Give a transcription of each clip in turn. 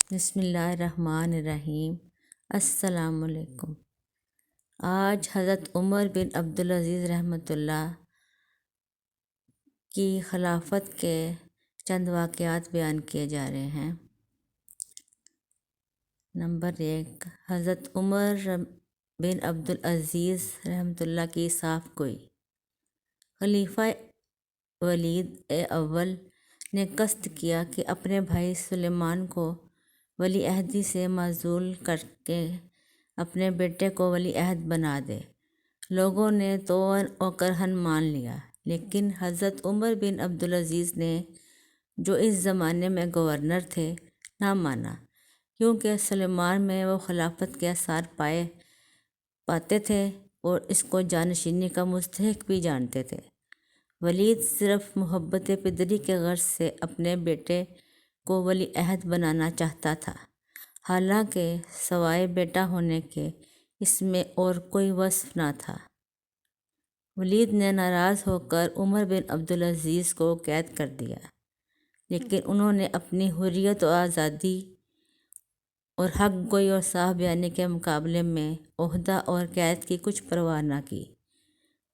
بسم اللہ الرحمن الرحیم۔ السلام علیکم۔ آج حضرت عمر بن عبدالعزیز رحمۃ اللہ کی خلافت کے چند واقعات بیان کیے جا رہے ہیں۔ نمبر 1، حضرت عمر بن عبدالعزیز رحمۃ اللہ کی صاف گوئی۔ خلیفہ ولید اول نے قصد کیا کہ اپنے بھائی سلیمان کو ولی عہدی سے معزول کر کے اپنے بیٹے کو ولی عہد بنا دے۔ لوگوں نے طوعاً و کرہاً مان لیا، لیکن حضرت عمر بن عبدالعزیز نے، جو اس زمانے میں گورنر تھے، نہ مانا، کیونکہ سلیمان میں وہ خلافت کے آثار پاتے تھے اور اس کو جانشینی کا مستحق بھی جانتے تھے۔ ولید صرف محبت پدری کے غرض سے اپنے بیٹے کو ولی عہد بنانا چاہتا تھا، حالانکہ سوائے بیٹا ہونے کے اس میں اور کوئی وصف نہ تھا۔ ولید نے ناراض ہو کر عمر بن عبدالعزیز کو قید کر دیا، لیکن انہوں نے اپنی حریت و آزادی اور حق گوئی اور صاف بیانی کے مقابلے میں عہدہ اور قید کی کچھ پرواہ نہ کی۔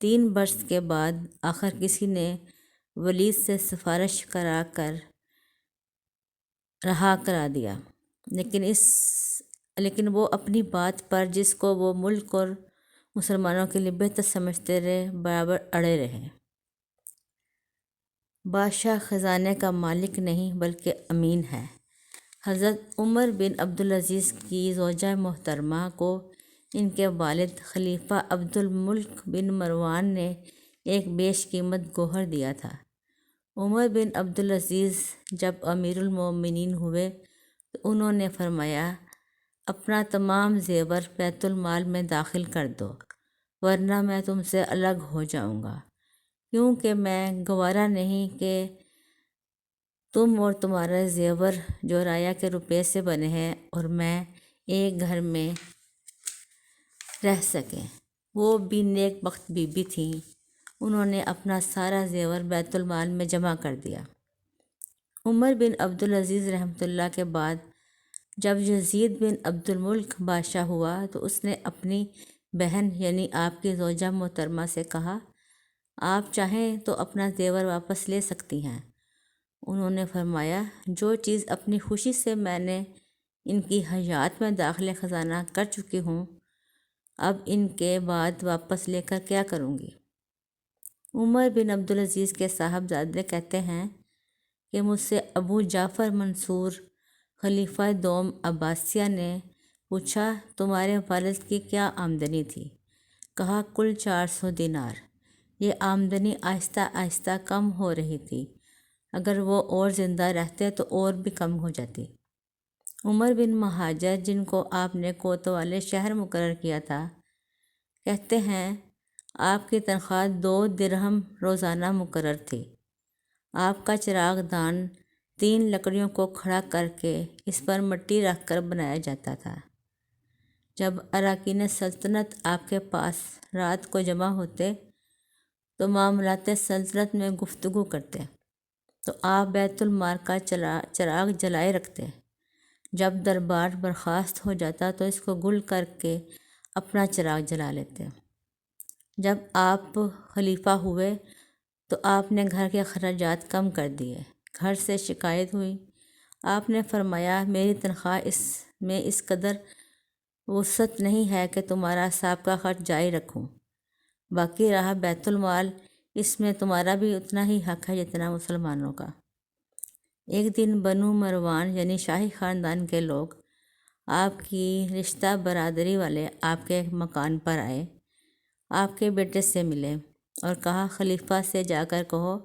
3 برس کے بعد آخر کسی نے ولید سے سفارش کرا کر رہا کرا دیا، لیکن وہ اپنی بات پر، جس کو وہ ملک اور مسلمانوں کے لیے بہتر سمجھتے رہے، برابر اڑے رہے۔ بادشاہ خزانے کا مالک نہیں بلکہ امین ہے۔ حضرت عمر بن عبدالعزیز کی زوجہ محترمہ کو ان کے والد خلیفہ عبد الملک بن مروان نے ایک بیش قیمت گوہر دیا تھا۔ عمر بن عبدالعزیز جب امیر المومنین ہوئے تو انہوں نے فرمایا، اپنا تمام زیور بیت المال میں داخل کر دو، ورنہ میں تم سے الگ ہو جاؤں گا، کیونکہ میں گوارا نہیں کہ تم اور تمہارے زیور جو رایا کے روپے سے بنے ہیں اور میں ایک گھر میں رہ سکیں۔ وہ بھی نیک بخت بی بی تھیں۔ انہوں نے اپنا سارا زیور بیت المال میں جمع کر دیا۔ عمر بن عبدالعزیز رحمۃ اللہ کے بعد جب یزید بن عبد الملک بادشاہ ہوا تو اس نے اپنی بہن یعنی آپ کی زوجہ محترمہ سے کہا، آپ چاہیں تو اپنا زیور واپس لے سکتی ہیں۔ انہوں نے فرمایا، جو چیز اپنی خوشی سے میں نے ان کی حیات میں داخل خزانہ کر چکی ہوں، اب ان کے بعد واپس لے کر کیا کروں گی؟ عمر بن عبدالعزیز کے صاحبزادے کہتے ہیں کہ مجھ سے ابو جعفر منصور خلیفہ دوم عباسیہ نے پوچھا، تمہارے والد کی کیا آمدنی تھی؟ کہا، کل 400 دینار۔ یہ آمدنی آہستہ آہستہ کم ہو رہی تھی، اگر وہ اور زندہ رہتے تو اور بھی کم ہو جاتی۔ عمر بن مہاجر، جن کو آپ نے کوتوالے شہر مقرر کیا تھا، کہتے ہیں، آپ کی تنخواہ 2 درہم روزانہ مقرر تھی۔ آپ کا چراغ دان 3 لکڑیوں کو کھڑا کر کے اس پر مٹی رکھ کر بنایا جاتا تھا۔ جب اراکین سلطنت آپ کے پاس رات کو جمع ہوتے تو معاملات سلطنت میں گفتگو کرتے تو آپ بیت المال کا چراغ جلائے رکھتے۔ جب دربار برخاست ہو جاتا تو اس کو گل کر کے اپنا چراغ جلا لیتے۔ جب آپ خلیفہ ہوئے تو آپ نے گھر کے اخراجات کم کر دیے۔ گھر سے شکایت ہوئی، آپ نے فرمایا، میری تنخواہ میں اس قدر وسعت نہیں ہے کہ تمہارا سابقہ خرچ جاری رکھوں، باقی رہا بیت المال، اس میں تمہارا بھی اتنا ہی حق ہے جتنا مسلمانوں کا۔ ایک دن بنو مروان یعنی شاہی خاندان کے لوگ آپ کی رشتہ برادری والے آپ کے مکان پر آئے، آپ کے بیٹے سے ملے اور کہا، خلیفہ سے جا کر کہو،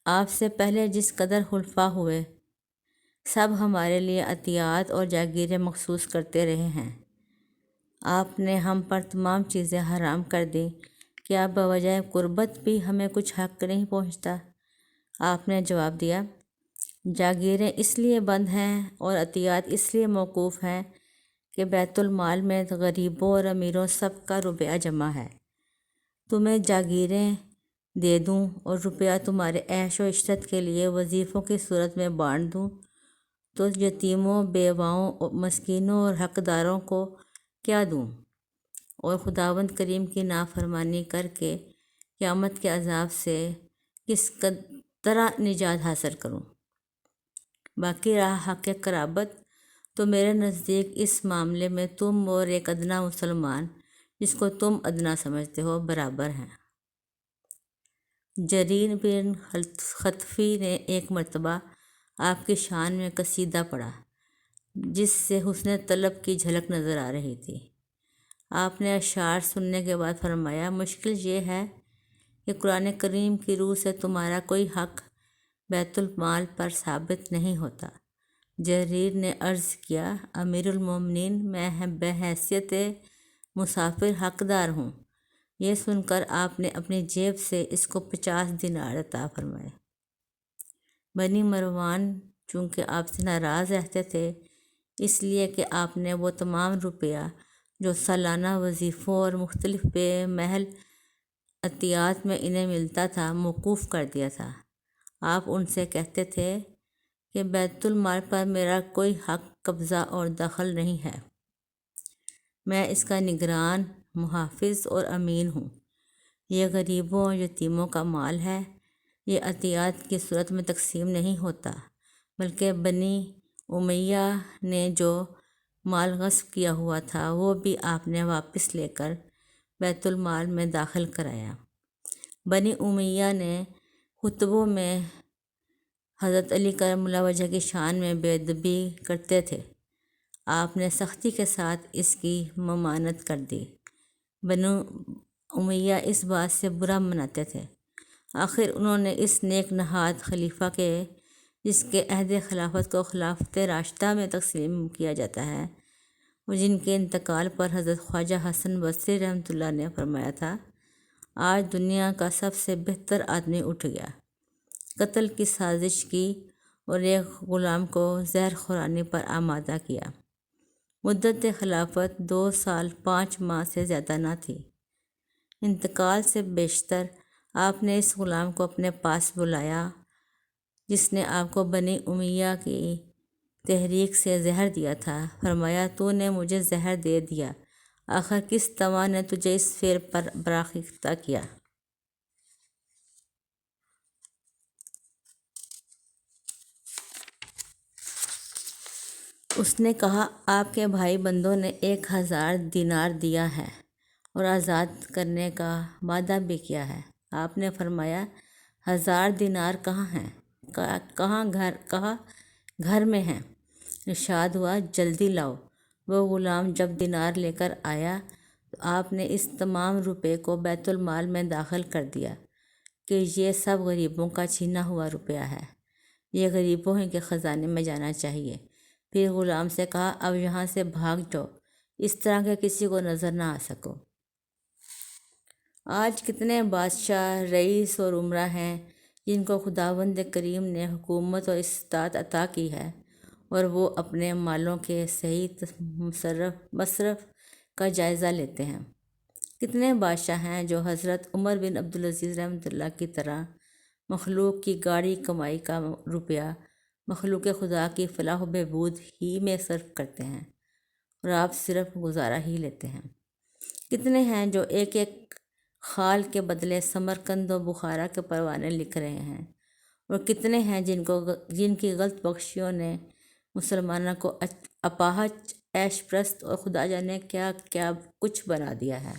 آپ سے پہلے جس قدر خلفاء ہوئے سب ہمارے لیے عطیات اور جاگیریں مخصوص کرتے رہے ہیں، آپ نے ہم پر تمام چیزیں حرام کر دیں، کیا بوجہ قربت بھی ہمیں کچھ حق نہیں پہنچتا؟ آپ نے جواب دیا، جاگیریں اس لیے بند ہیں اور عطیات اس لیے موقوف ہیں کہ بیت المال میں غریبوں اور امیروں سب کا روپیہ جمع ہے۔ تمہیں جاگیریں دے دوں اور روپیہ تمہارے عیش و عشرت کے لیے وظیفوں کی صورت میں بانٹ دوں، تو یتیموں، بیواؤں، مسکینوں اور حقداروں کو کیا دوں، اور خداوند کریم کی نافرمانی کر کے قیامت کے عذاب سے کس طرح نجات حاصل کروں؟ باقی رہا حق قرابت، تو میرے نزدیک اس معاملے میں تم اور ایک ادنا مسلمان، جس کو تم ادنا سمجھتے ہو، برابر ہیں۔ جریر بن خطفی نے ایک مرتبہ آپ کی شان میں قصیدہ پڑھا جس سے حسن طلب کی جھلک نظر آ رہی تھی۔ آپ نے اشعار سننے کے بعد فرمایا، مشکل یہ ہے کہ قرآن کریم کی روح سے تمہارا کوئی حق بیت المال پر ثابت نہیں ہوتا۔ جریر نے عرض کیا، امیر المومنین، میں بحیثیت مسافر حقدار ہوں۔ یہ سن کر آپ نے اپنی جیب سے اس کو 50 دینار عطا فرمائے۔ بنی مروان چونکہ آپ سے ناراض رہتے تھے، اس لیے کہ آپ نے وہ تمام روپیہ جو سالانہ وظیفوں اور مختلف بے محل عطیات میں انہیں ملتا تھا موقوف کر دیا تھا۔ آپ ان سے کہتے تھے کہ بیت المال پر میرا کوئی حق، قبضہ اور دخل نہیں ہے، میں اس کا نگران، محافظ اور امین ہوں۔ یہ غریبوں اور یتیموں کا مال ہے، یہ عطیات کی صورت میں تقسیم نہیں ہوتا، بلکہ بنی امیہ نے جو مال غصب کیا ہوا تھا وہ بھی آپ نے واپس لے کر بیت المال میں داخل کرایا۔ بنی امیہ نے خطبوں میں حضرت علی کرم اللہ وجہ کی شان میں بے ادبی کرتے تھے، آپ نے سختی کے ساتھ اس کی ممانعت کر دی۔ بنو امیہ اس بات سے برا مناتے تھے، آخر انہوں نے اس نیک نہاد خلیفہ کے جس کے عہد خلافت کو خلافت راشدہ میں تقسیم کیا جاتا ہے، جن کے انتقال پر حضرت خواجہ حسن بصری رحمۃ اللہ نے فرمایا تھا، آج دنیا کا سب سے بہتر آدمی اٹھ گیا، قتل کی سازش کی اور ایک غلام کو زہر خورانی پر آمادہ کیا۔ مدت خلافت 2 سال 5 ماہ سے زیادہ نہ تھی۔ انتقال سے بیشتر آپ نے اس غلام کو اپنے پاس بلایا جس نے آپ کو بنی امیہ کی تحریک سے زہر دیا تھا، فرمایا، تو نے مجھے زہر دے دیا، آخر کس طمع نے تجھے اس فعل پر برافختہ کیا؟ اس نے کہا، آپ کے بھائی بندوں نے 1000 دینار دیا ہے اور آزاد کرنے کا وعدہ بھی کیا ہے۔ آپ نے فرمایا، 1000 دینار کہاں ہیں؟ کہا گھر میں ہیں۔ ارشاد ہوا، جلدی لاؤ۔ وہ غلام جب دینار لے کر آیا تو آپ نے اس تمام روپے کو بیت المال میں داخل کر دیا کہ یہ سب غریبوں کا چھینا ہوا روپیہ ہے، یہ غریبوں ہی کے خزانے میں جانا چاہیے۔ پھر غلام سے کہا، اب یہاں سے بھاگ جاؤ، اس طرح کہ کسی کو نظر نہ آ سکو۔ آج کتنے بادشاہ، رئیس اور امراء ہیں جن کو خداوند کریم نے حکومت اور استطاعت عطا کی ہے اور وہ اپنے مالوں کے صحیح مصرف کا جائزہ لیتے ہیں۔ کتنے بادشاہ ہیں جو حضرت عمر بن عبدالعزیز رحمۃ اللہ کی طرح مخلوق کی گاڑی کمائی کا روپیہ مخلوق خدا کی فلاح و بہبود ہی میں صرف کرتے ہیں اور آپ صرف گزارا ہی لیتے ہیں۔ کتنے ہیں جو ایک ایک خال کے بدلے سمرقند و بخارا کے پروانے لکھ رہے ہیں، اور کتنے ہیں جن کی غلط بخشیوں نے مسلمانوں کو اپاہج، عیش پرست اور خدا جانے کیا کیا کچھ بنا دیا ہے۔